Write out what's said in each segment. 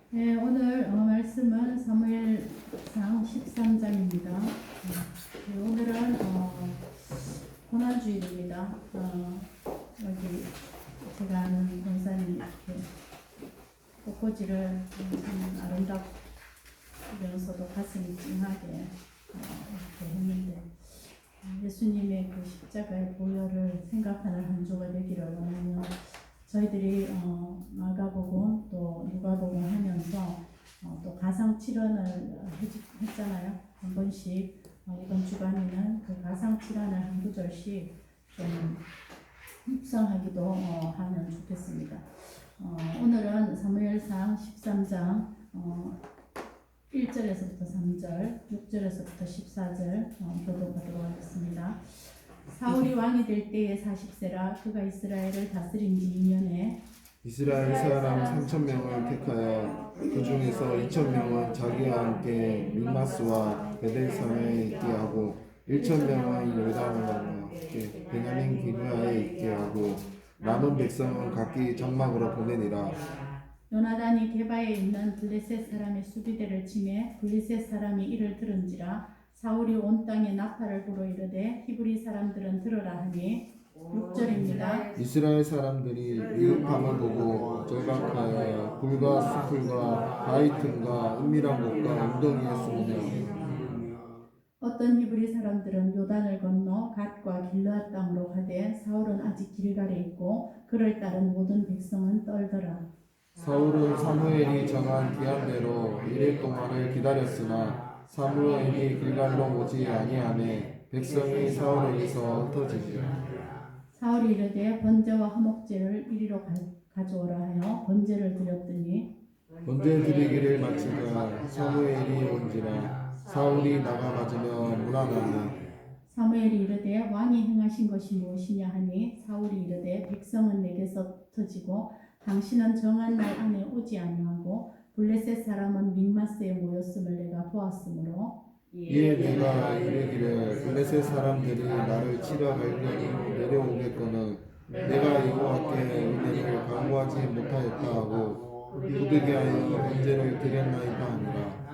네, 오늘 말씀은 사무엘상 13장입니다. 오늘은 고난주일입니다. 여기 제가 아는 권사님 이렇게 꽃꽂이를 참 아름답으면서도 가슴이 찡하게 이렇게 했는데 예수님의 그 십자가의 보혈을 생각하는 한 주가 되기를 원하며 저희들이 마가복음 또 누가복음 하면서 또 가상 칠언을 했잖아요. 한 번씩 이번 주간에는 그 가상 칠언을 한 구절씩 좀 묵상하기도 하면 좋겠습니다. 오늘은 사무엘상 13장 1절에서부터 3절, 6절에서부터 14절 교독하도록 하겠습니다. 사울이 왕이 될 때에 40세라 그가 이스라엘을 다스린 지 2년에 이스라엘 사람 3,000명을 택하여 그 중에서 2,000명은 자기와 함께 믹마스와 베델산에 있게 하고 1,000명은 요단강과 함께 베냐민 기브야에 있게 하고 남은 백성은 각기 장막으로 보내니라. 요나단이 게바에 있는 블레셋 사람의 수비대를 치매 블레셋 사람이 이를 들은지라 사울이 온 땅에 나팔을 불어 이르되 히브리 사람들은 들으라 하니 6절입니다. 이스라엘 사람들이 위급함을 보고 절박하여 굴과 수풀과 바위 틈과 은밀한 곳과 웅덩이에 숨으며 어떤 히브리 사람들은 요단을 건너 갓과 길르앗 땅으로 가되 사울은 아직 길갈에 있고 그를 따른 모든 백성은 떨더라. 사울은 사무엘이 정한 기한대로 1일 동안을 기다렸으나 사무엘이 길갈로 오지 아니하매 백성이 사울에게서 흩어지니라. 사울이 이르되 번제와 화목제를 이리로 가져오라 하여 번제를 드렸더니 번제 드리기를 마치자 사무엘이 온지라. 사울이 나가 맞으며 문안하니 사무엘이 이르되 왕이 행하신 것이 무엇이냐 하니 사울이 이르되 백성은 내게서 흩어지고 당신은 정한 날 안에 오지 아니하고 블레셋 사람은 믹마스에 모였음을 내가 보았으므로 이에 내가 이르기를 블레셋 사람들이 나를 치러 가려니 내려오겠거늘 내가 여호와께 은혜를 강구하지 못하였다 하고 부득이하여 번제를 드렸나이다 하니라.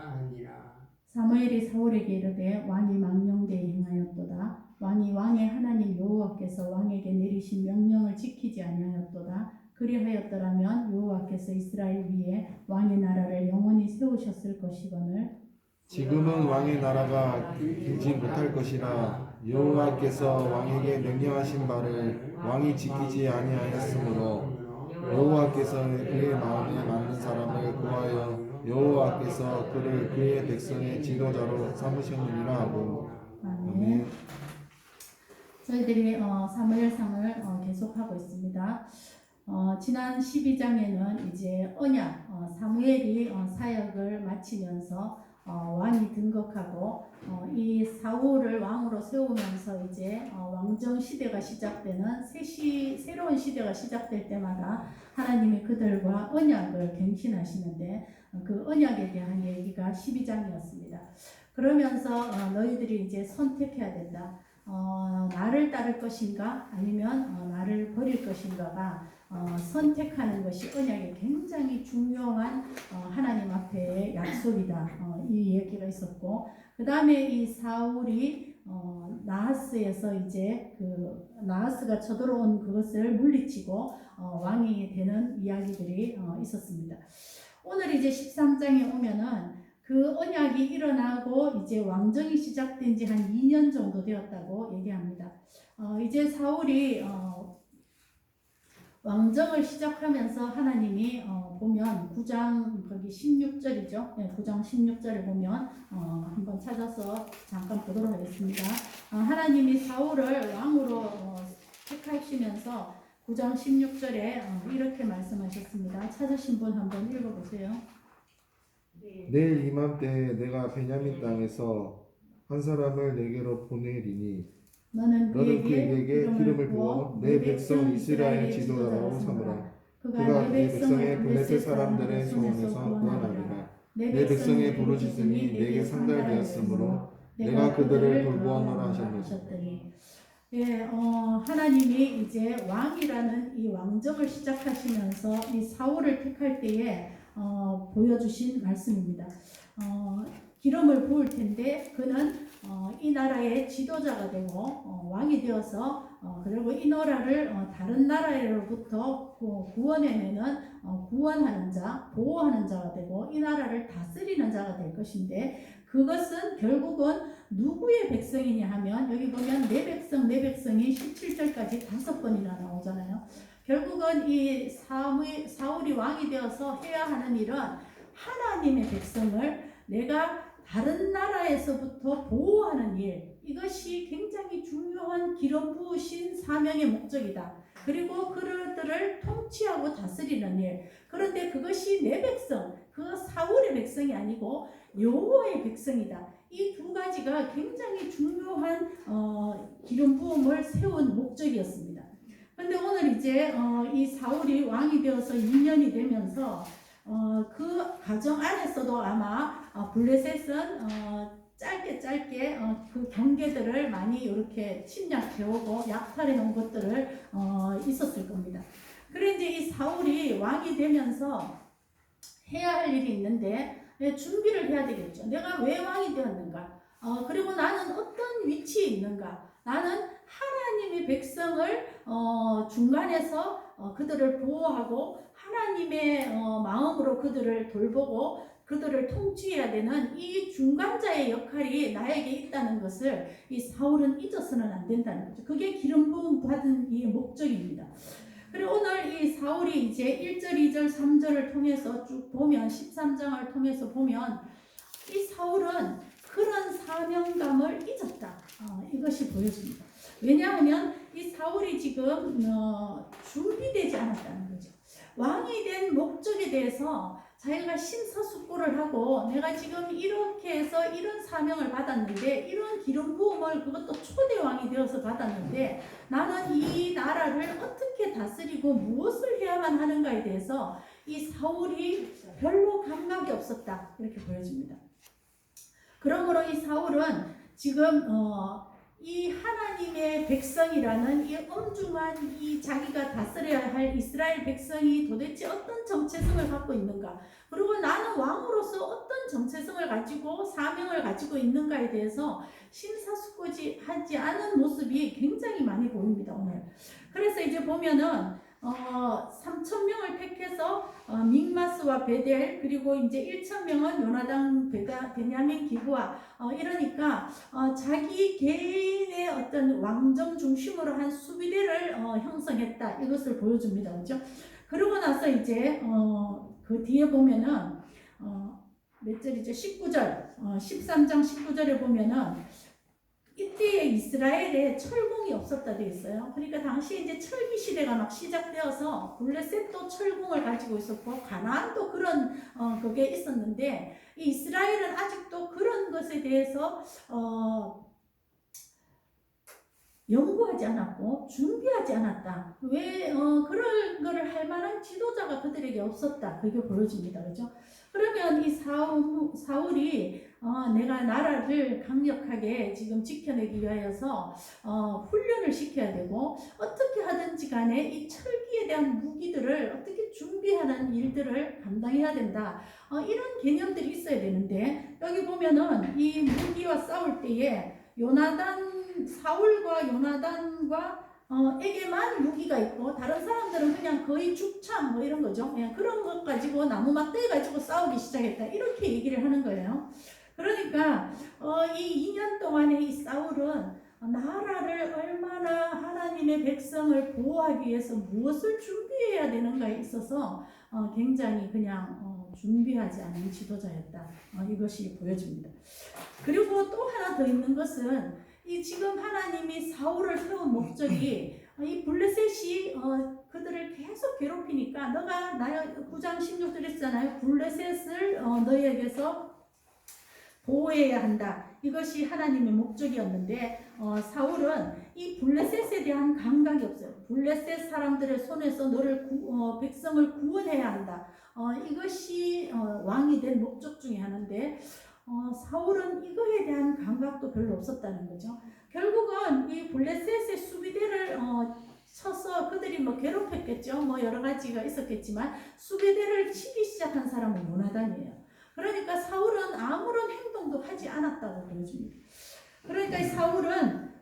사무엘이 사울에게 이르되 왕이 망령되이 행하였도다. 왕이 왕의 하나님 여호와께서 왕에게 내리신 명령을 지키지 아니하였도다. 그리하였더라면 여호와께서 이스라엘 위에 왕의 나라를 영원히 세우셨을 것이거늘 지금은 왕의 나라가 길지 못할 것이라. 여호와께서 왕에게 명령하신 바를 왕이 지키지 아니하였으므로 여호와께서 그의 마음에 맞는 사람을 구하여 여호와께서 그를 그의 백성의 지도자로 삼으셨느니라 하고. 아멘. 저희들이 사무엘상을 계속하고 있습니다. 지난 12장에는 이제 언약 사무엘이 사역을 마치면서 왕이 등극하고 이 사울을 왕으로 세우면서 이제 왕정 시대가 시작되는 새로운 시대가 시작될 때마다 하나님이 그들과 언약을 갱신하시는데 그 언약에 대한 얘기가 12장이었습니다. 그러면서 너희들이 이제 선택해야 된다. 나를 따를 것인가 아니면 나를 버릴 것인가가 선택하는 것이 언약의 굉장히 중요한 하나님 앞에의 약속이다. 이 얘기가 있었고 그 다음에 이 사울이 나하스에서 이제 그 나하스가 쳐들어온 그것을 물리치고 왕이 되는 이야기들이 있었습니다. 오늘 이제 13장에 오면은 그 언약이 일어나고 이제 왕정이 시작된 지 한 2년 정도 되었다고 얘기합니다. 이제 사울이 왕정을 시작하면서 하나님이 보면 9장 거기 16절이죠. 네, 9장 16절을 보면 한번 찾아서 잠깐 보도록 하겠습니다. 하나님이 사울을 왕으로 택하시면서 9장 16절에 이렇게 말씀하셨습니다. 찾으신 분 한번 읽어보세요. 내일 이맘때 내가 베냐민 땅에서 한 사람을 내게로 보내리니 너는 그에게 기름을 부어 내 백성 이스라엘 지도자로 삼으라. 그가 내 백성의 블레셋 사람들의 손에서 구원하리라. 내 백성의 부르짖음이 내게 상달되었으므로 내가 그들을 돌보아노라 하셨느니라. 예, 하나님이 이제 왕이라는 이 왕정을 시작하시면서 이 사울을 택할 때에 보여주신 말씀입니다. 기름을 부을 텐데 그는 이 나라의 지도자가 되고 왕이 되어서 그리고 이 나라를 다른 나라로부터 구원해내는 구원하는 자, 보호하는 자가 되고 이 나라를 다스리는 자가 될 것인데 그것은 결국은 누구의 백성이냐 하면 여기 보면 내 백성이 17절까지 5번이나 나오잖아요. 결국은 이 사울이 왕이 되어서 해야 하는 일은 하나님의 백성을 내가 다른 나라에서부터 보호하는 일, 이것이 굉장히 중요한 기름 부으신 사명의 목적이다. 그리고 그들을 통치하고 다스리는 일. 그런데 그것이 내 백성, 그 사울의 백성이 아니고 여호와의 백성이다. 이 두 가지가 굉장히 중요한 기름 부음을 세운 목적이었습니다. 그런데 오늘 이제 이 사울이 왕이 되어서 2년이 되면서 그 과정 안에서도 아마 블레셋은 짧게 그 경계들을 많이 이렇게 침략해오고 약탈해 놓은 것들을 있었을 겁니다. 그래 이제 이 사울이 왕이 되면서 해야 할 일이 있는데 준비를 해야 되겠죠. 내가 왜 왕이 되었는가? 그리고 나는 어떤 위치에 있는가? 나는 하나님의 백성을 중간에서 그들을 보호하고 하나님의 마음으로 그들을 돌보고 그들을 통치해야 되는 이 중간자의 역할이 나에게 있다는 것을 이 사울은 잊어서는 안 된다는 거죠. 그게 기름 부음 받은 이 목적입니다. 그리고 오늘 이 사울이 이제 1절, 2절, 3절을 통해서 쭉 보면 13장을 통해서 보면 이 사울은 그런 사명감을 잊었다. 이것이 보여집니다. 왜냐하면 이 사울이 지금 준비되지 않았다는 거죠. 왕이 된 목적에 대해서 자기가 심사숙고를 하고 내가 지금 이렇게 해서 이런 사명을 받았는데 이런 기름 부음을 그것도 초대 왕이 되어서 받았는데 나는 이 나라를 어떻게 다스리고 무엇을 해야만 하는가에 대해서 이 사울이 별로 감각이 없었다. 이렇게 보여집니다. 그러므로 이 사울은 지금 이 하나님의 백성이라는 이 엄중한 이 자기가 다스려야 할 이스라엘 백성이 도대체 어떤 정체성을 갖고 있는가, 그리고 나는 왕으로서 어떤 정체성을 가지고 사명을 가지고 있는가에 대해서 심사숙고하지 않은 모습이 굉장히 많이 보입니다 오늘. 그래서 이제 보면은 3,000명을 택해서 믹마스와 베델, 그리고 이제 1,000명은 요나단, 베냐민, 기브아, 이러니까 자기 개인의 어떤 왕정 중심으로 한 수비대를 형성했다. 이것을 보여줍니다. 그렇죠? 그러고 나서 이제 그 뒤에 보면은 몇 절이죠? 19절, 13장 19절에 보면은 이때에 이스라엘에 철공이 없었다 되어 있어요. 그러니까 당시 이제 철기 시대가 막 시작되어서 블레셋도 철공을 가지고 있었고 가나안도 그런 그게 있었는데 이 이스라엘은 아직도 그런 것에 대해서 연구하지 않았고 준비하지 않았다. 왜 그런 거를 할 만한 지도자가 그들에게 없었다. 그게 보여집니다. 그렇죠? 그러면 이 사울이 내가 나라를 강력하게 지금 지켜내기 위하여서 훈련을 시켜야 되고 어떻게 하든지 간에 이 철기에 대한 무기들을 어떻게 준비하는 일들을 감당해야 된다. 이런 개념들이 있어야 되는데 여기 보면은 이 무기와 싸울 때에 사울과 요나단과 에게만 무기가 있고 다른 사람들은 그냥 거의 죽창 뭐 이런 거죠. 그런 것 가지고 나무 막대 가지고 싸우기 시작했다. 이렇게 얘기를 하는 거예요. 그러니까 이 2년 동안에 이 사울은 나라를 얼마나 하나님의 백성을 보호하기 위해서 무엇을 준비해야 되는가에 있어서 굉장히 그냥 준비하지 않은 지도자였다. 이것이 보여집니다. 그리고 또 하나 더 있는 것은 이 지금 하나님이 사울을 세운 목적이 이 블레셋이 그들을 계속 괴롭히니까 너가 9장 16절 했잖아요. 블레셋을 너희에게서 보호해야 한다. 이것이 하나님의 목적이었는데 사울은 이 블레셋에 대한 감각이 없어요. 블레셋 사람들의 손에서 너를 백성을 구원해야 한다. 이것이 왕이 된 목적 중에 하나인데 사울은 이거에 대한 감각도 별로 없었다는 거죠. 결국은 이 블레셋의 수비대를 쳐서 그들이 뭐 괴롭혔겠죠. 뭐 여러 가지가 있었겠지만 수비대를 치기 시작한 사람은 요나단이에요. 그러니까 사울은 아무런 행동도 하지 않았다고 보여줍니다. 그러니까 이 사울은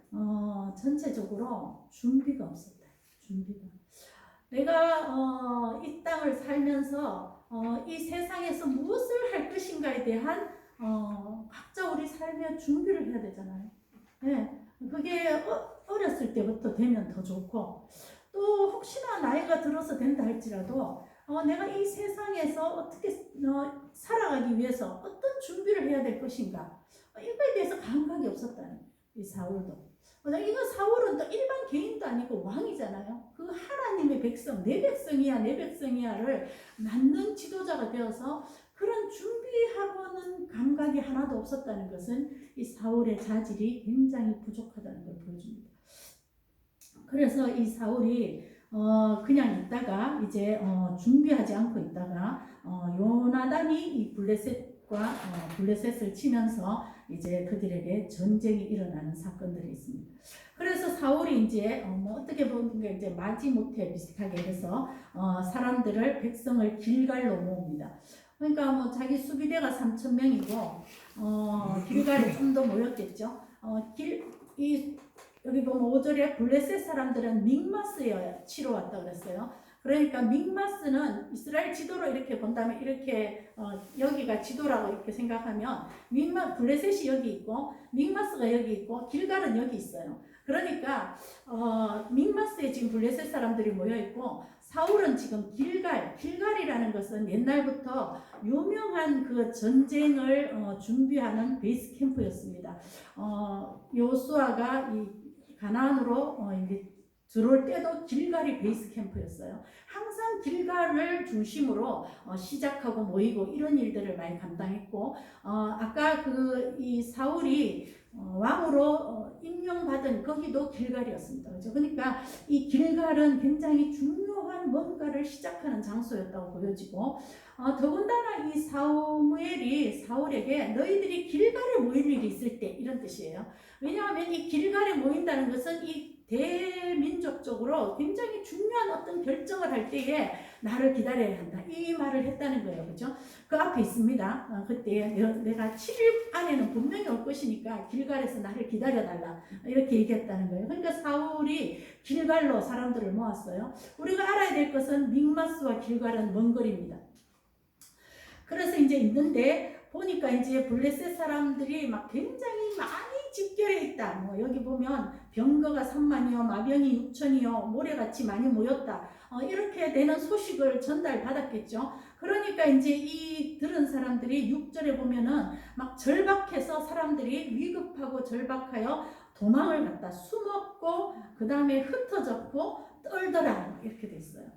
전체적으로 준비가 없었다. 준비가. 내가 이 땅을 살면서 이 세상에서 무엇을 할 것인가에 대한 각자 우리 삶에 준비를 해야 되잖아요. 네, 그게 어렸을 때부터 되면 더 좋고, 또 혹시나 나이가 들어서 된다 할지라도 내가 이 세상에서 어떻게 살아가기 위해서 어떤 준비를 해야 될 것인가, 이거에 대해서 감각이 없었다는 거예요. 이 사울도. 이거 사울은 또 일반 개인도 아니고 왕이잖아요. 그 하나님의 백성, 내 백성이야, 내 백성이야를 맞는 지도자가 되어서 그런 준비하고는 감각이 하나도 없었다는 것은 이 사울의 자질이 굉장히 부족하다는 걸 보여줍니다. 그래서 이 사울이 그냥 있다가 이제 준비하지 않고 있다가 요나단이 이 블레셋을 치면서 이제 그들에게 전쟁이 일어나는 사건들이 있습니다. 그래서 사울이 이제 어떻게 보면 이제 마지못해 비슷하게 해서 사람들을 백성을 길갈로 모읍니다. 그러니까 뭐 자기 수비대가 3,000명이고 길갈에 좀 더 모였겠죠. 여기 보면 5절에 블레셋 사람들은 믹마스에 치러 왔다 그랬어요. 그러니까 믹마스는 이스라엘 지도로 이렇게 본다면 이렇게 여기가 지도라고 이렇게 생각하면 블레셋이 여기 있고 믹마스가 여기 있고 길갈은 여기 있어요. 그러니까 믹마스에 지금 블레셋 사람들이 모여 있고 사울은 지금 길갈이라는 것은 옛날부터 유명한 그 전쟁을 준비하는 베이스 캠프였습니다. 요수아가 이 가나안으로 이제 들어올 때도 길갈이 베이스 캠프였어요. 항상 길갈을 중심으로 시작하고 모이고 이런 일들을 많이 감당했고, 아까 이 사울이 왕으로 임명받은 거기도 길갈이었습니다. 그렇죠? 그러니까 이 길갈은 굉장히 중요한 뭔가를 시작하는 장소였다고 보여지고, 더군다나 이 사무엘이 사울에게 너희들이 길갈에 모일 일이 있을 때 이런 뜻이에요. 왜냐하면 이 길갈에 모인다는 것은 이 대민족적으로 굉장히 중요한 어떤 결정을 할 때에 나를 기다려야 한다. 이 말을 했다는 거예요. 그죠? 그 앞에 있습니다. 그때 내가 7일 안에는 분명히 올 것이니까 길갈에서 나를 기다려달라. 이렇게 얘기했다는 거예요. 그러니까 사울이 길갈로 사람들을 모았어요. 우리가 알아야 될 것은 믹마스와 길갈은 먼 거리입니다. 그래서 이제 있는데 보니까 이제 블레셋 사람들이 막 굉장히 많이 집결해 있다. 뭐 여기 보면 병거가 3만이요, 마병이 6천이요, 모래같이 많이 모였다. 이렇게 되는 소식을 전달받았겠죠. 그러니까 이제 이 들은 사람들이 6절에 보면은 막 절박해서 사람들이 위급하고 절박하여 도망을 갔다. 숨었고 그 다음에 흩어졌고 떨더라. 이렇게 돼 있어요.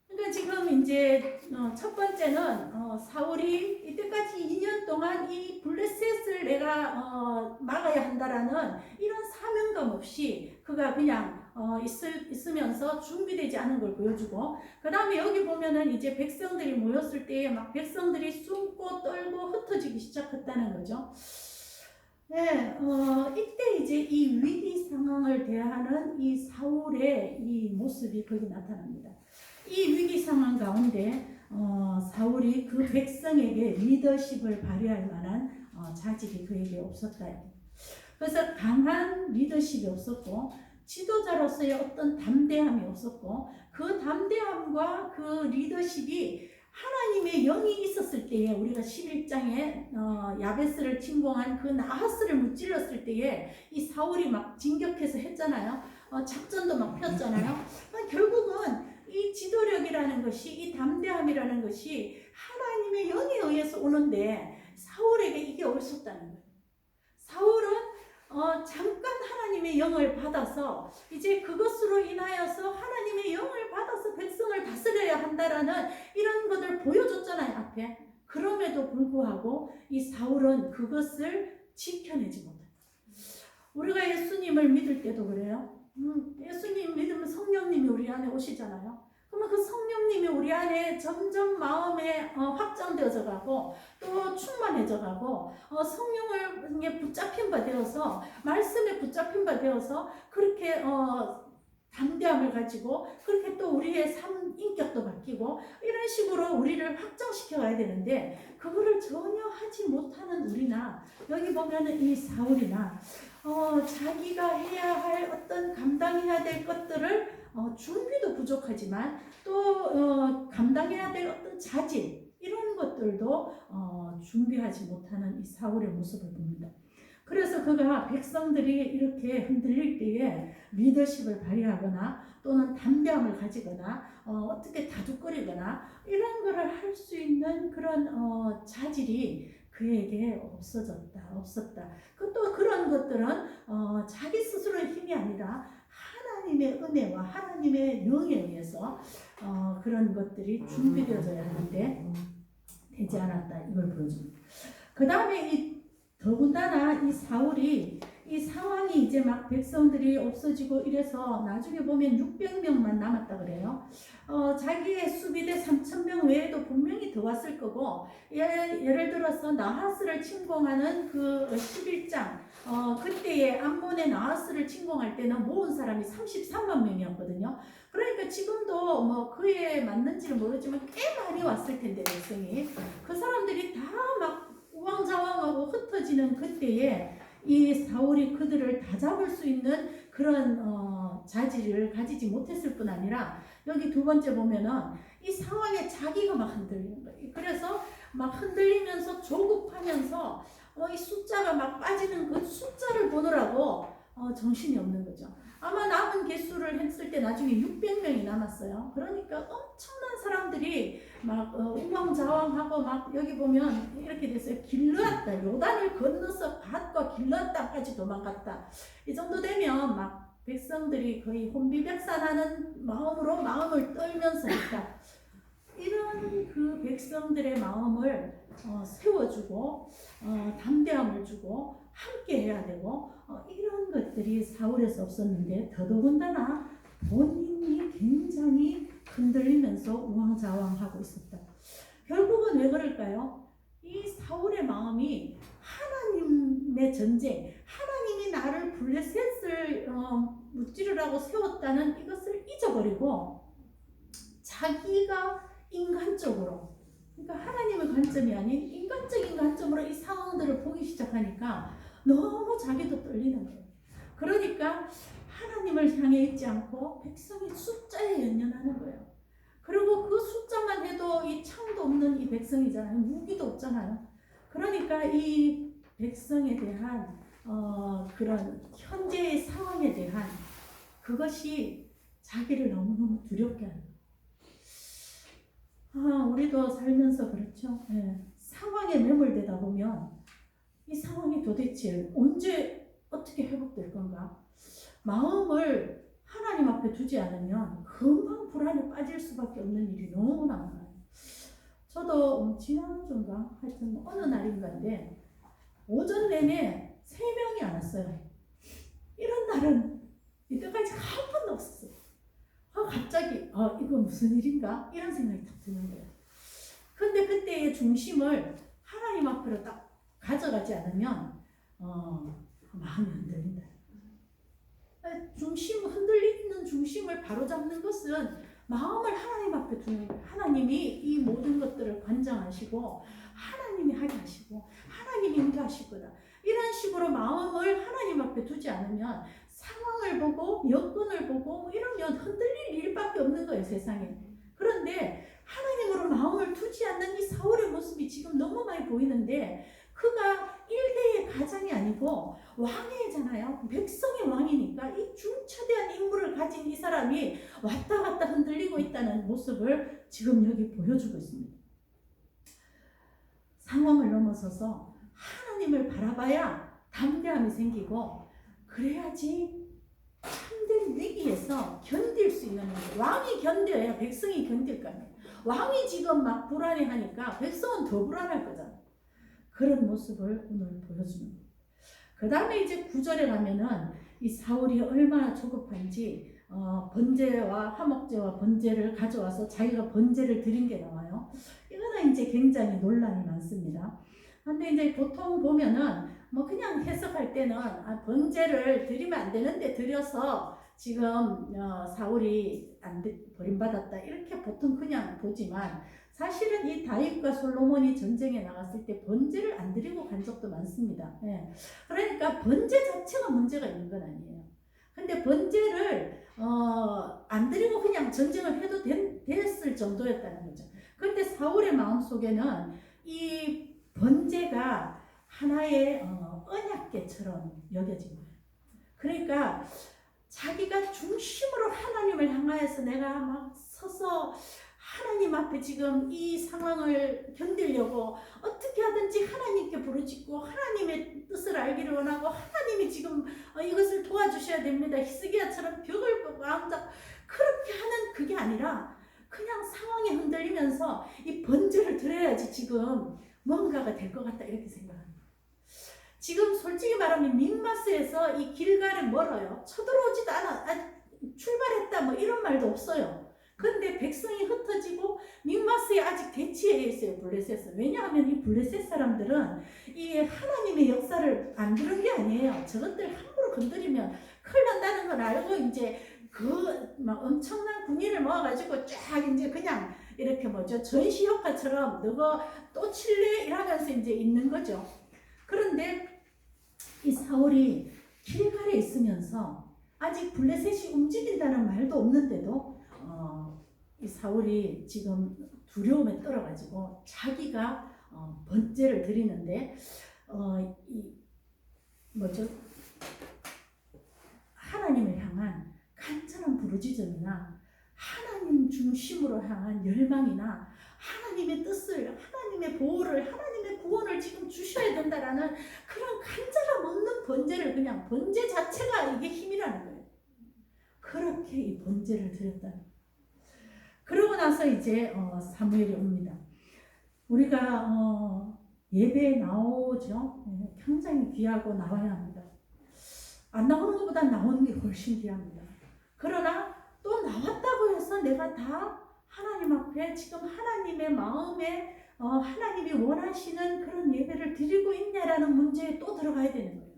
그러니까 지금 이제 첫 번째는 사울이 이때까지 2년 동안 이 블레셋을 내가 막아야 한다라는 이런 사명감 없이 그가 그냥 있으면서 준비되지 않은 걸 보여주고, 그 다음에 여기 보면은 이제 백성들이 모였을 때에 막 백성들이 숨고 떨고 흩어지기 시작했다는 거죠. 네, 이때 이제 이 위기 상황을 대하는 이 사울의 이 모습이 거기 나타납니다. 이 위기 상황 가운데 사울이 그 백성에게 리더십을 발휘할 만한 자질이 그에게 없었다. 그래서 강한 리더십이 없었고 지도자로서의 어떤 담대함이 없었고, 그 담대함과 그 리더십이 하나님의 영이 있었을 때에, 우리가 11장에 야베스를 침공한 그 나하스를 무찔렀을 때에 이 사울이 막 진격해서 했잖아요. 작전도 막 폈잖아요. 결국은 이 지도력이라는 것이, 이 담대함이라는 것이 하나님의 영에 의해서 오는데 사울에게 이게 없었다는 거예요. 사울은 잠깐 하나님의 영을 받아서 이제 그것으로 인하여서 하나님의 영을 받아서 백성을 다스려야 한다라는 이런 것을 보여줬잖아요, 앞에. 그럼에도 불구하고 이 사울은 그것을 지켜내지 못했다. 우리가 예수님을 믿을 때도 그래요. 예수님 믿으면 성령님이 우리 안에 오시잖아요. 그러면 그 성령님이 우리 안에 점점 마음에 확장되어져 가고 또 충만해져 가고 성령을 붙잡힌 바 되어서, 말씀에 붙잡힌 바 되어서 그렇게 담대함을 가지고 그렇게 또 우리의 삶 인격도 바뀌고 이런 식으로 우리를 확장시켜 가야 되는데 그거를 전혀 하지 못하는 우리나 여기 보면은 이 사울이나 자기가 해야 할 어떤 감당해야 될 것들을 준비도 부족하지만 또 감당해야 될 어떤 자질 이런 것들도 준비하지 못하는 이 사울의 모습을 봅니다. 그래서 그가 백성들이 이렇게 흔들릴 때에 리더십을 발휘하거나 또는 담대함을 가지거나 어떻게 다독거리거나 이런 거를 할 수 있는 그런 자질이 그에게 없었다. 또 그런 것들은 자기 스스로의 힘이 아니라 하나님의 은혜와 하나님의 영에 의해서 그런 것들이 준비되어져야 하는데 되지 않았다. 이걸 보여줍니다. 그 다음에 더군다나 이 사울이 이 상황이 이제 막 백성들이 없어지고 이래서 나중에 보면 600명만 남았다 그래요. 자기의 수비대 3,000명 외에도 분명히 더 왔을 거고 예를 들어서 나하스를 침공하는 그 11장 그때의 암몬의 나하스를 침공할 때는 모은 사람이 33만 명이었거든요. 그러니까 지금도 뭐 그에 맞는지는 모르지만 꽤 많이 왔을 텐데 백성이 그 사람들이 다 막 우왕좌왕하고 흩어지는 그때에 이 사울이 그들을 다 잡을 수 있는 그런 자질을 가지지 못했을 뿐 아니라 여기 두 번째 보면은 이 상황에 자기가 막 흔들리는 거예요. 그래서 막 흔들리면서 조급하면서 이 숫자가 막 빠지는 그 숫자를 보느라고 정신이 없는 거죠. 아마 남은 개수를 했을 때 나중에 600명이 남았어요. 그러니까 엄청난 사람들이 막 우왕좌왕하고 막 여기 보면 이렇게 됐어요. 길르앗다 요단을 건너서 갓과 길르앗 땅까지 도망갔다. 이 정도 되면 막 백성들이 거의 혼비백산하는 마음으로 마음을 떨면서 했다. 이런 그 백성들의 마음을 세워주고 담대함을 주고 함께 해야 되고 이런 것들이 사울에서 없었는데 더더군다나 본인이 굉장히 흔들리면서 우왕좌왕하고 있었다. 결국은 왜 그럴까요? 이 사울의 마음이 하나님의 전쟁, 하나님이 나를 블레셋을 무찌르라고 세웠다는 이것을 잊어버리고 자기가 인간적으로, 그러니까 하나님의 관점이 아닌 인간적인 관점으로 이 상황들을 보기 시작하니까 너무 자기도 떨리는 거예요. 그러니까 하나님을 향해 있지 않고 백성의 숫자에 연연하는 거예요. 그리고 그 숫자만 해도 이 창도 없는 이 백성이잖아요. 무기도 없잖아요. 그러니까 이 백성에 대한 그런 현재의 상황에 대한 그것이 자기를 너무너무 두렵게 하는 거예요. 우리도 살면서 그렇죠. 네. 상황에 매몰되다 보면 이 상황이 도대체 언제 어떻게 회복될 건가? 마음을 하나님 앞에 두지 않으면 금방 불안에 빠질 수밖에 없는 일이 너무나 많아요. 저도 지난주인가 하여튼 어느 날인가인데 오전 내내 3명이 안 왔어요. 이런 날은 이때까지 한 번도 없었어요. 갑자기 이거 무슨 일인가? 이런 생각이 딱 드는 거예요. 근데 그때의 중심을 하나님 앞으로 딱 가져가지 않으면 마음이 흔들린다. 흔들리는 중심을 바로잡는 것은 마음을 하나님 앞에 두는 거예요. 하나님이 이 모든 것들을 관장하시고 하나님이 하게 하시고 하나님이 인도하실 거다. 이런 식으로 마음을 하나님 앞에 두지 않으면 상황을 보고 여건을 보고 이러면 흔들릴 일밖에 없는 거예요, 세상에. 그런데 하나님으로 마음을 두지 않는 이 사울의 모습이 지금 너무 많이 보이는데 그가 1대의 가장이 아니고 왕이잖아요. 백성의 왕이니까 이 중차대한 인물을 가진 이 사람이 왔다 갔다 흔들리고 있다는 모습을 지금 여기 보여주고 있습니다. 상황을 넘어서서 하나님을 바라봐야 담대함이 생기고 그래야지 참된 위기에서 견딜 수 있는 거예요. 왕이 견뎌야 백성이 견딜 거 아니에요. 왕이 지금 막 불안해하니까 백성은 더 불안할 거잖아요. 그런 모습을 오늘 보여주는 거예요. 그 다음에 이제 9절에 가면은 이 사울이 얼마나 조급한지 번제와 화목제와 번제를 가져와서 자기가 번제를 드린 게 나와요. 이거는 이제 굉장히 논란이 많습니다. 근데 이제 보통 보면은 뭐 그냥 해석할 때는 번제를 드리면 안 되는데 드려서 지금 사울이 버림받았다 이렇게 보통 그냥 보지만 사실은 이 다윗과 솔로몬이 전쟁에 나갔을 때 번제를 안 드리고 간 적도 많습니다. 예. 그러니까 번제 자체가 문제가 있는 건 아니에요. 근데 번제를 안 드리고 그냥 전쟁을 해도 됐을 정도였다는 거죠. 그런데 사울의 마음속에는 이 번제가 하나의 언약궤처럼 여겨진 거예요. 그러니까 자기가 중심으로 하나님을 향하여서 내가 막 서서 하나님 앞에 지금 이 상황을 견디려고 어떻게 하든지 하나님께 부르짖고 하나님의 뜻을 알기를 원하고 하나님이 지금 이것을 도와주셔야 됩니다. 히스기야처럼 벽을 보고 앉아 그렇게 하는 그게 아니라 그냥 상황이 흔들리면서 이 번제를 드려야지 지금 뭔가가 될 것 같다 이렇게 생각합니다. 지금 솔직히 말하면 믹마스에서 이 길갈에 멀어요. 쳐들어오지도 않아. 출발했다 뭐 이런 말도 없어요. 근데 백성이 흩어지고 믹마스에 아직 대치해 있어요. 블레셋은. 왜냐하면 이 블레셋 사람들은 이 하나님의 역사를 안 들은 게 아니에요. 저것들 함부로 건드리면 큰일 난다는 걸 알고 이제 그 막 엄청난 군인을 모아가지고 쫙 이제 그냥 이렇게 전시 효과처럼 너가 또 칠래 이러면서 이제 있는 거죠. 그런데 이 사울이 길갈에 있으면서 아직 블레셋이 움직인다는 말도 없는데도 이 사울이 지금 두려움에 떨어가지고 자기가 번제를 드리는데 하나님을 향한 간절한 부르짖음이나 하나님 중심으로 향한 열망이나 하나님의 뜻을, 하나님의 보호를, 하나님의 구원을 지금 주셔야 된다라는 그런 간절함 없는 번제를 그냥 번제 자체가 이게 힘이라는 거예요. 그렇게 이 번제를 드렸다는 거예요. 그러고 나서 이제 사무엘이 옵니다. 우리가 예배에 나오죠. 굉장히 귀하고 나와야 합니다. 안 나오는 것보다 나오는 게 훨씬 귀합니다. 그러나 또 나왔다고 해서 내가 다 하나님 앞에 지금 하나님의 마음에 하나님이 원하시는 그런 예배를 드리고 있냐라는 문제에 또 들어가야 되는 거예요.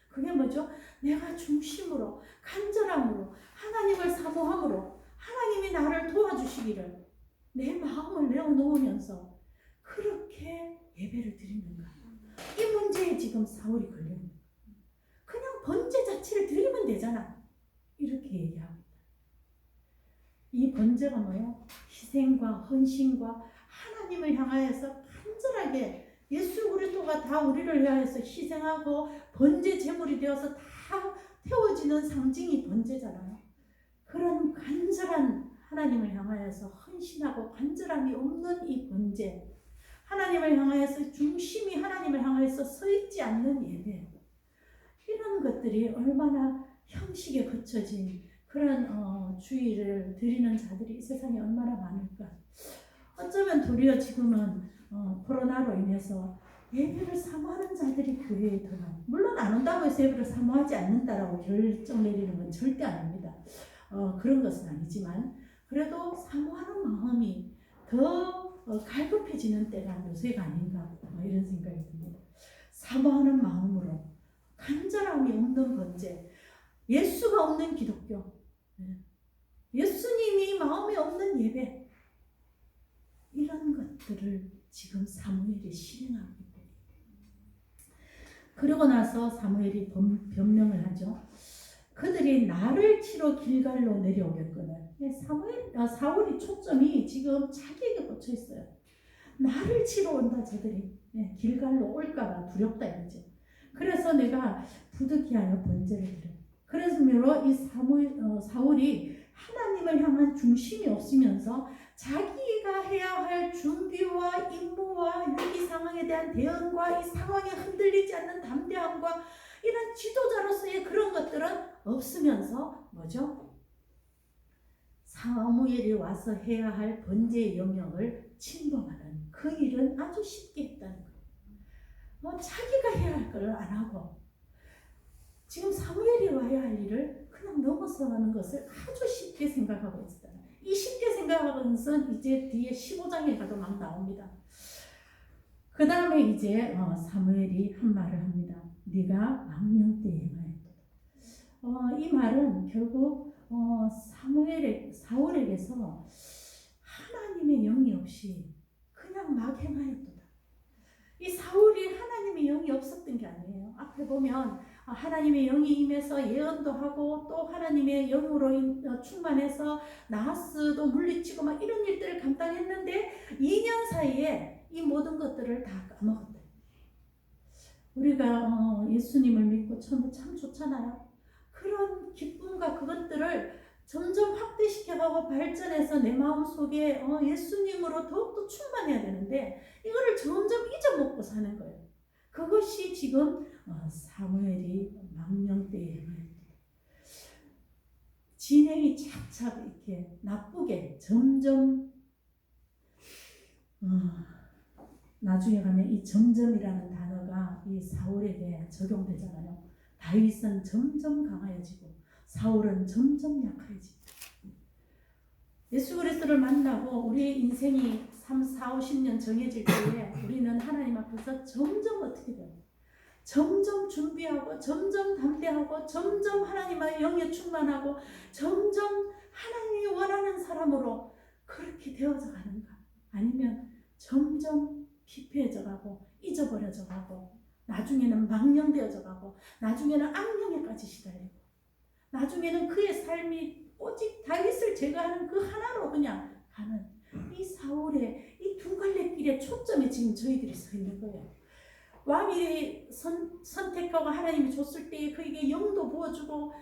그게 뭐죠? 내가 중심으로 간절함으로 하나님을 사모함으로 하나님이 나를 도와주시기를 내 마음을 내어놓으면서 그렇게 예배를 드리는가. 이 문제에 지금 사울이 걸립니다. 그냥 번제 자체를 드리면 되잖아. 이렇게 얘기합니다. 이 번제가 뭐예요? 희생과 헌신과 하나님을 향하여서 간절하게 예수 그리스도가 다 우리를 향해서 희생하고 번제 제물이 되어서 다 태워지는 상징이 번제잖아요. 그런 간절한 하나님을 향하여서 헌신하고 간절함이 없는 이 번제, 하나님을 향하여서 중심이 하나님을 향하여서 서 있지 않는 예배, 이런 것들이 얼마나 형식에 그쳐진 그런 주의를 드리는 자들이 이 세상에 얼마나 많을까. 어쩌면 도리어 지금은 코로나로 인해서 예배를 사모하는 자들이 교회에 더 많아요. 물론 안 온다고 해서 예배를 사모하지 않는다라고 결정 내리는 건 절대 아닙니다. 그런 것은 아니지만 그래도 사모하는 마음이 더 갈급해지는 때가 요새가 아닌가 이런 생각이 듭니다. 사모하는 마음으로 간절함이 없는 번제, 예수가 없는 기독교, 예수님이 마음에 없는 예배, 이런 것들을 지금 사무엘이 실행하고 있다. 그러고 나서 사무엘이 변명을 하죠. 그들이 나를 치러 길갈로 내려오겠거늘. 사울이 초점이 지금 자기에게 꽂혀 있어요. 나를 치러 온다 저들이. 길갈로 올까봐 두렵다 이거죠. 그래서 내가 부득이하여 번제를 드려. 그러므로 이 사울이 하나님을 향한 중심이 없으면서 자기가 해야 할 준비와 임무와 이 상황에 대한 대응과 이 상황에 흔들리지 않는 담대함과 이런 지도자로서의 그런 것들은 없으면서 뭐죠? 사무엘이 와서 해야 할 번제의 영역을 침범하는 그 일은 아주 쉽게 했다는 거예요. 자기가 해야 할 걸 안 하고 지금 사무엘이 와야 할 일을 그냥 넘어서는 것을 아주 쉽게 생각하고 있다. 이 쉽게 생각하는 것은 이제 뒤에 15장에 가도 막 나옵니다. 그 다음에 이제 사무엘이 한 말을 합니다. 네가 망령 때 행하였다. 이 말은 결국 사울에게서 하나님의 영이 없이 그냥 막 행하였도다. 이 사울이 하나님의 영이 없었던 게 아니에요. 앞에 보면 하나님의 영이 임해서 예언도 하고 또 하나님의 영으로 충만해서 나하스도 물리치고 막 이런 일들을 감당했는데 2년 사이에 이 모든 것들을 다 까먹었다. 우리가 예수님을 믿고 처음에 참 좋잖아요. 그런 기쁨과 그것들을 점점 확대시켜가고 발전해서 내 마음속에 예수님으로 더욱더 충만해야 되는데 이거를 점점 잊어먹고 사는 거예요. 그것이 지금 사무엘이 망령 때에 진행이 착착 이렇게 나쁘게 점점 나중에 가면 이 점점이라는 단어가 이 사울에게 적용되잖아요. 다윗은 점점 강해지고 사울은 점점 약해지고 예수 그리스도를 만나고 우리의 인생이 3, 4, 50년 정해질 때에 우리는 하나님 앞에서 점점 어떻게 돼요? 점점 준비하고 점점 담대하고 점점 하나님의 영에 충만하고 점점 하나님이 원하는 사람으로 그렇게 되어져 가는가? 아니면 점점 피폐해져 가고 잊어버려져 가고 나중에는 망령되어져 가고 나중에는 악령에까지 시달리고 나중에는 그의 삶이 오직 다윗을 제거하는 그 하나로 그냥 가는 이 사울의 이 두 갈래 길의 초점에 지금 저희들이 서 있는 거예요. 왕이 선택하고 하나님이 줬을 때 그에게 영도 부어주고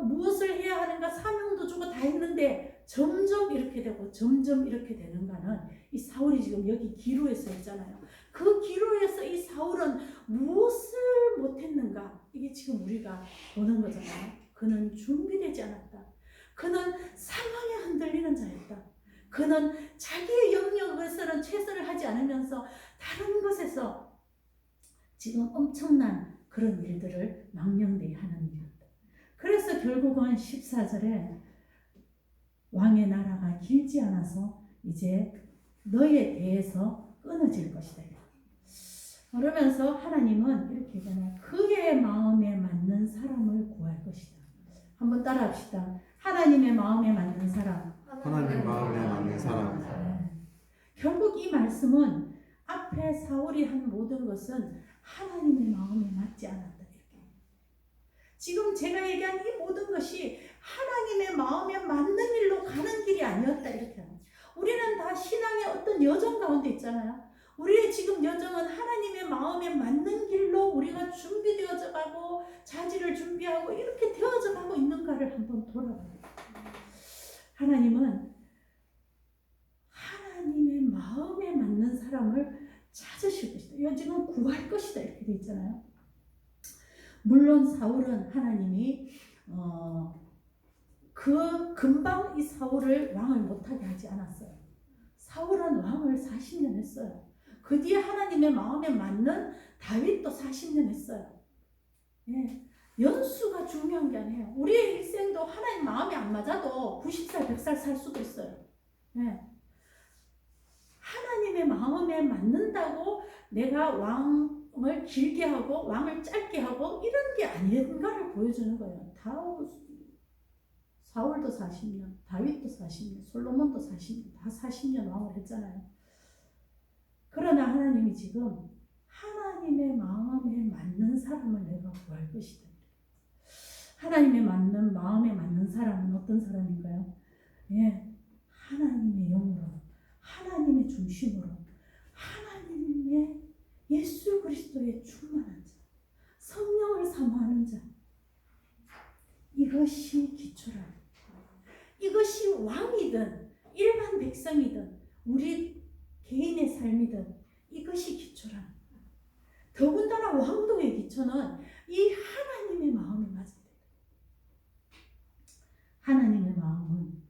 무엇을 해야 하는가 사명도 주고 다 했는데 점점 이렇게 되고 점점 이렇게 되는가는 이 사울이 지금 여기 기로에 서 있잖아요. 그 기로에서 이 사울은 무엇을 못했는가 이게 지금 우리가 보는 거잖아요. 그는 준비되지 않았다. 그는 상황에 흔들리는 자였다. 그는 자기의 영역에서는 최선을 하지 않으면서 다른 것에서 지금 엄청난 그런 일들을 망령되이 하는 일이었다. 그래서 결국은 14절에 왕의 나라가 길지 않아서 이제 너에 대해서 끊어질 것이다. 그러면서 하나님은 이렇게 얘기하잖아요. 그의 마음에 맞는 사람을 구할 것이다. 한번 따라 합시다. 하나님의 마음에 맞는 사람. 하나님 마음에 맞는 사람. 결국 이 말씀은 앞에 사울이 한 모든 것은 하나님의 마음에 맞지 않았다. 이렇게. 지금 제가 얘기한 이 모든 것이 하나님의 마음에 맞는 일로 가는 길이 아니었다. 이렇게 합니다. 우리는 다 신앙의 어떤 여정 가운데 있잖아요. 우리의 지금 여정은 하나님의 마음에 맞는 길로 우리가 준비되어져 가고 자질을 준비하고 이렇게 되어져 가고 있는가를 한번 돌아봐요. 하나님은 하나님의 마음에 맞는 사람을 찾으실 것이다. 이건 지금 구할 것이다. 이렇게 돼 있잖아요. 물론 사울은 하나님이 그 금방 이 사울을 왕을 못하게 하지 않았어요. 사울은 왕을 40년 했어요. 그 뒤에 하나님의 마음에 맞는 다윗도 40년 했어요. 예. 연수가 중요한 게 아니에요. 우리의 일생도 하나님 마음에 안 맞아도 90살, 100살 살 수도 있어요. 예. 하나님의 마음에 맞는다고 내가 왕을 길게 하고 왕을 짧게 하고 이런 게 아닌가를 보여주는 거예요. 사울도 40년, 다윗도 40년, 솔로몬도 40년, 다 40년 왕을 했잖아요. 그러나 하나님이 지금 하나님의 마음에 맞는 사람을 내가 구할 것이다. 하나님의 맞는 마음에 맞는 사람은 어떤 사람인가요? 예, 하나님의 영으로, 하나님의 중심으로, 하나님의 예수 그리스도의 충만한 자, 성령을 사모하는 자. 이것이 기초라. 이것이 왕이든 일반 백성이든 우리 개인의 삶이든 이것이 기초라. 더군다나 왕도의 기초는 이 하나님의 마음에 맞아야 돼요. 하나님의 마음은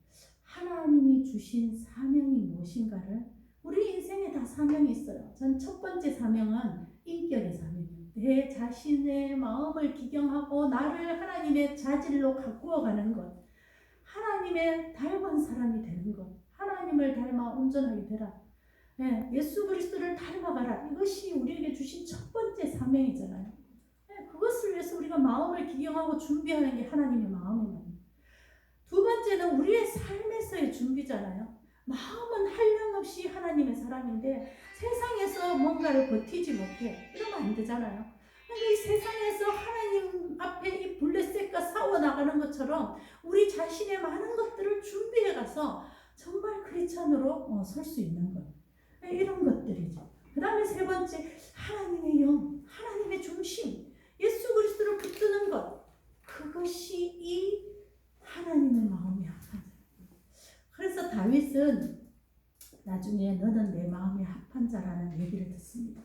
하나님이 주신 사명이 무엇인가를 우리 인생에 다 사명이 있어요. 전 첫 번째 사명은 인격의 사명이에요. 내 자신의 마음을 기경하고 나를 하나님의 자질로 가꾸어가는 것, 하나님의 닮은 사람이 되는 것, 하나님을 닮아 온전하게 되라. 예수 그리스도를 닮아가라. 이것이 우리에게 주신 첫 번째 사명이잖아요. 그것을 위해서 우리가 마음을 기경하고 준비하는 게 하나님의 마음입니다. 두 번째는 우리의 삶에서의 준비잖아요. 마음은 한량없이 하나님의 사람인데 세상에서 뭔가를 버티지 못해. 이러면 안 되잖아요. 이 세상에서 하나님 앞에 이 블레셋과 싸워나가는 것처럼 우리 자신의 많은 것들을 준비해 가서 정말 크리스찬으로 설 수 있는 것. 이런 것들이죠. 그 다음에 세 번째, 하나님의 영, 하나님의 중심, 예수 그리스도를 붙드는 것. 그것이 이 하나님의 마음이 합한. 그래서 다윗은 나중에 너는 내 마음에 합한 자라는 얘기를 듣습니다.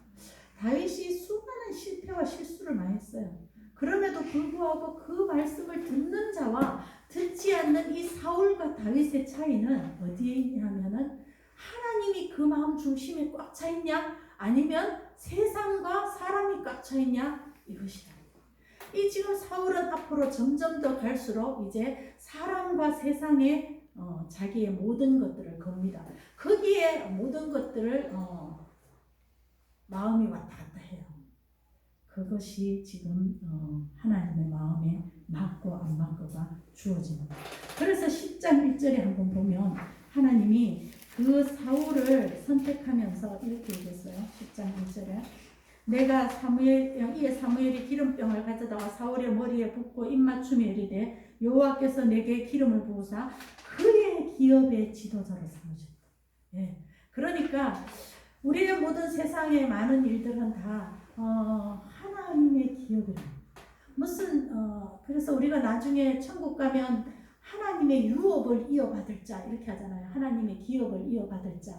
다윗이 수많은 실패와 실수를 많이 했어요. 그럼에도 불구하고 그 말씀을 듣는 자와 듣지 않는 이 사울과 다윗의 차이는 어디에 있냐면은 하나님이 그 마음 중심에 꽉 차 있냐 아니면 세상과 사람이 꽉 차 있냐 이것이다. 이 지금 사울은 앞으로 점점 더 갈수록 이제 사람과 세상에 자기의 모든 것들을 겁니다. 거기에 모든 것들을 마음이 왔다 갔다 해요. 그것이 지금 하나님의 마음에 맞고 안 맞고가 주어집니다. 그래서 10장 1절에 한번 보면 하나님이 그 사울을 선택하면서 이렇게 얘기했어요. 10장 1절에 내가 이에 사무엘이 기름병을 가져다가 사울의 머리에 붓고 입맞춤에 이르되 여호와께서 내게 기름을 부으사 그의 기업의 지도자로 삼으셨다. 예. 그러니까 우리의 모든 세상의 많은 일들은 다 하나님의 기업이라. 무슨 그래서 우리가 나중에 천국 가면 하나님의 유업을 이어받을 자 이렇게 하잖아요. 하나님의 기업을 이어받을 자.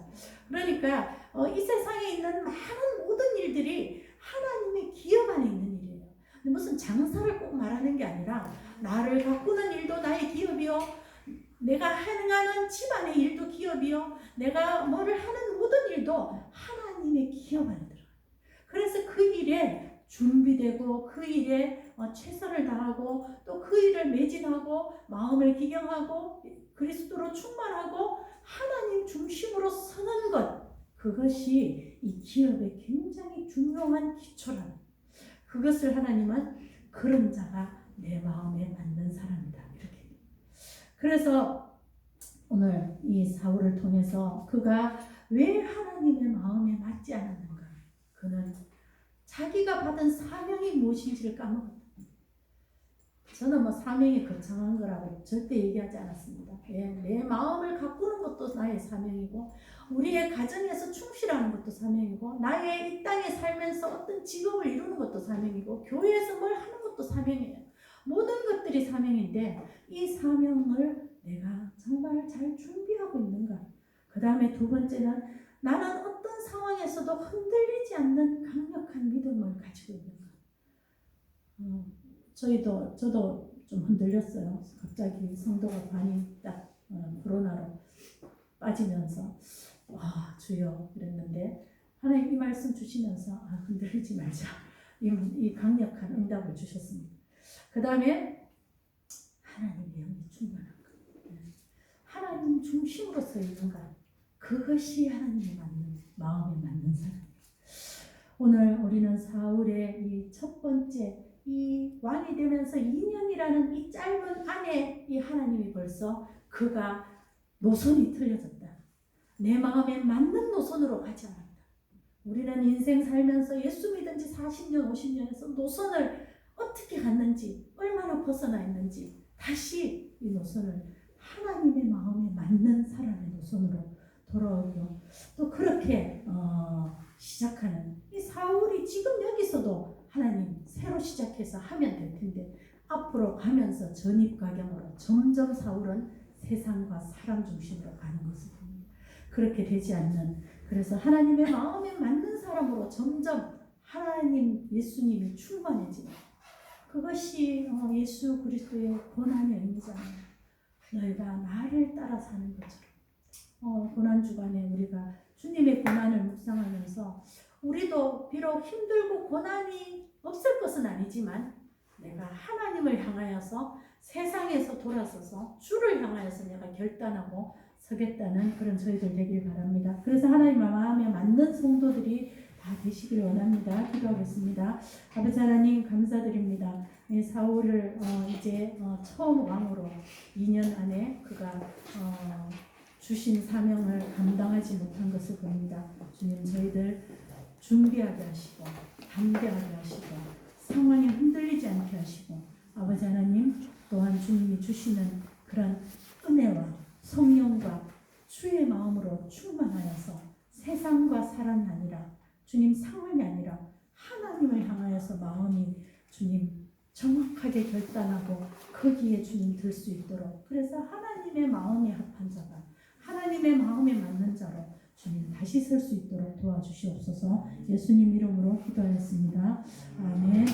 그러니까 이 세상에 있는 많은 모든 일들이 하나님의 기업 안에 있는 일이에요. 무슨 장사를 꼭 말하는 게 아니라 나를 가꾸는 일도 나의 기업이요. 내가 행하는 집안의 일도 기업이요. 내가 뭐를 하는 모든 일도 하나님의 기업 안에 들어요. 그래서 그 일에 준비되고 그 일에 최선을 다하고 또 그 일을 매진하고 마음을 기경하고 그리스도로 충만하고 하나님 중심으로 서는 것, 그것이 이 기업의 굉장히 중요한 기초라는, 그것을 하나님은 그런 자가 내 마음에 맞는 사람이다 이렇게. 그래서 오늘 이 사울을 통해서 그가 왜 하나님의 마음에 맞지 않았는가, 그는 자기가 받은 사명이 무엇인지를 까먹었다. 저는 뭐 사명이 거창한 거라고 절대 얘기하지 않았습니다. 내 마음을 가꾸는 것도 나의 사명이고, 우리의 가정에서 충실하는 것도 사명이고, 나의 이 땅에 살면서 어떤 직업을 이루는 것도 사명이고, 교회에서 뭘 하는 것도 사명이에요. 모든 것들이 사명인데 이 사명을 내가 정말 잘 준비하고 있는가. 그 다음에 두 번째는 나는 어떤 상황에서도 흔들리지 않는 강력한 믿음을 가지고 있는가. 저도 좀 흔들렸어요. 갑자기 성도가 반이 딱 코로나로 빠지면서 주여 그랬는데 하나님 이 말씀 주시면서 흔들리지 말자, 이 강력한 응답을 주셨습니다. 그 다음에 하나님의 영이 충만한 것, 하나님 중심으로 서 있는가, 그것이 하나님의 맞는 마음에 맞는 사람. 오늘 우리는 사울의 이 첫 번째 이 왕이 되면서 2년이라는 이 짧은 안에 이 하나님이 벌써 그가 노선이 틀려졌다. 내 마음에 맞는 노선으로 가지 않았다. 우리는 인생 살면서 예수 믿은 지 40년, 50년에서 노선을 어떻게 갔는지, 얼마나 벗어나 있는지 다시 이 노선을 하나님의 마음에 맞는 사람의 노선으로 돌아오고, 또 그렇게 시작하는 이 사울이 지금 여기서도 하나님 새로 시작해서 하면 될 텐데, 앞으로 가면서 전입가경으로 점점 사울은 세상과 사람 중심으로 가는 것을 봅니다. 그렇게 되지 않는, 그래서 하나님의 마음에 맞는 사람으로 점점 하나님 예수님이 충만해지는, 그것이 예수 그리스도의 고난의 의미잖아요. 너희가 나를 따라 사는 것처럼. 고난주간에 우리가 주님의 고난을 묵상하면서 우리도 비록 힘들고 고난이 없을 것은 아니지만 내가 하나님을 향하여서 세상에서 돌아서서 주를 향하여서 내가 결단하고 서겠다는 그런 저희들 되길 바랍니다. 그래서 하나님의 마음에 맞는 성도들이 다 되시길 주시길 원합니다. 기도하겠습니다. 아버지 하나님 감사드립니다. 사울을 이제 처음 왕으로 2년 안에 그가 주신 사명을 감당하지 못한 것을 봅니다. 주님 저희들 준비하게 하시고 담대하게 하시고 상황에 흔들리지 않게 하시고 아버지 하나님 또한 주님이 주시는 그런 은혜와 성령과 주의 마음으로 충만하여서 세상과 사람이 아니라 주님 상황이 아니라 하나님을 향하여서 마음이 주님 정확하게 결단하고 거기에 주님 들 수 있도록 그래서 하나님의 마음에 합한 자가 하나님의 마음에 맞는 자로 주님 다시 설 수 있도록 도와주시옵소서. 예수님 이름으로 기도하였습니다. 아멘.